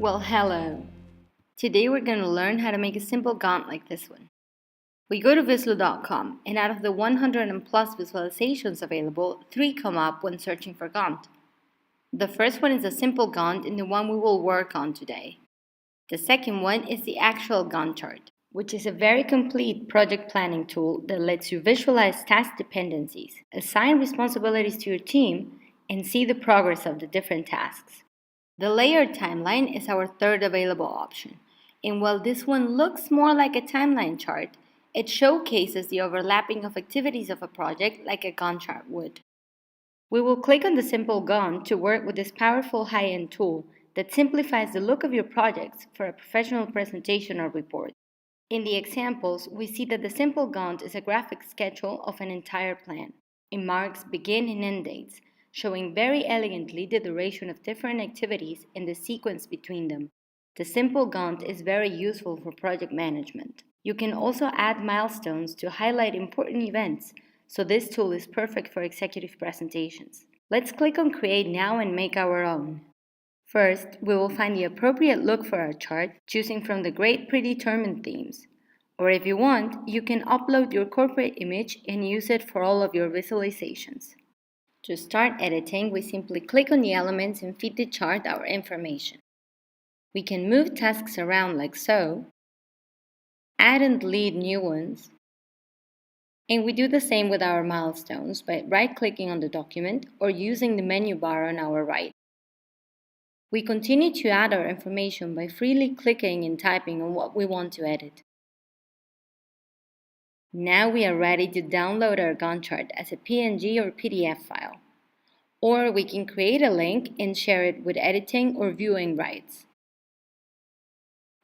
Well, hello. Today we're going to learn how to make a simple Gantt like this one. We go to vislu.com and out of the 100 and plus visualizations available, 3 come up when searching for Gantt. The first one is a simple Gantt and the one we will work on today. The second one is the actual Gantt chart, which is a very complete project planning tool that lets you visualize task dependencies, assign responsibilities to your team, and see the progress of the different tasks. The layered timeline is our third available option, and while this one looks more like a timeline chart, it showcases the overlapping of activities of a project like a Gantt chart would. We will click on the Simple Gantt to work with this powerful high-end tool that simplifies the look of your projects for a professional presentation or report. In the examples, we see that the Simple Gantt is a graphic schedule of an entire plan. It marks begin and end dates, showing very elegantly the duration of different activities and the sequence between them. The Simple Gantt is very useful for project management. You can also add milestones to highlight important events, so this tool is perfect for executive presentations. Let's click on Create Now and make our own. First, we will find the appropriate look for our chart, choosing from the great predetermined themes. Or if you want, you can upload your corporate image and use it for all of your visualizations. To start editing, we simply click on the elements and feed the chart our information. We can move tasks around like so, add and delete new ones, and we do the same with our milestones by right-clicking on the document or using the menu bar on our right. We continue to add our information by freely clicking and typing on what we want to edit. Now we are ready to download our Gantt chart as a PNG or PDF file. Or we can create a link and share it with editing or viewing rights.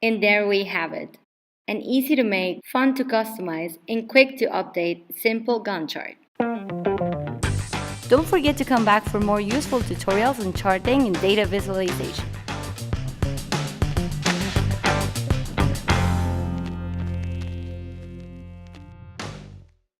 And there we have it, an easy to make, fun to customize, and quick to update simple Gantt chart. Don't forget to come back for more useful tutorials on charting and data visualization.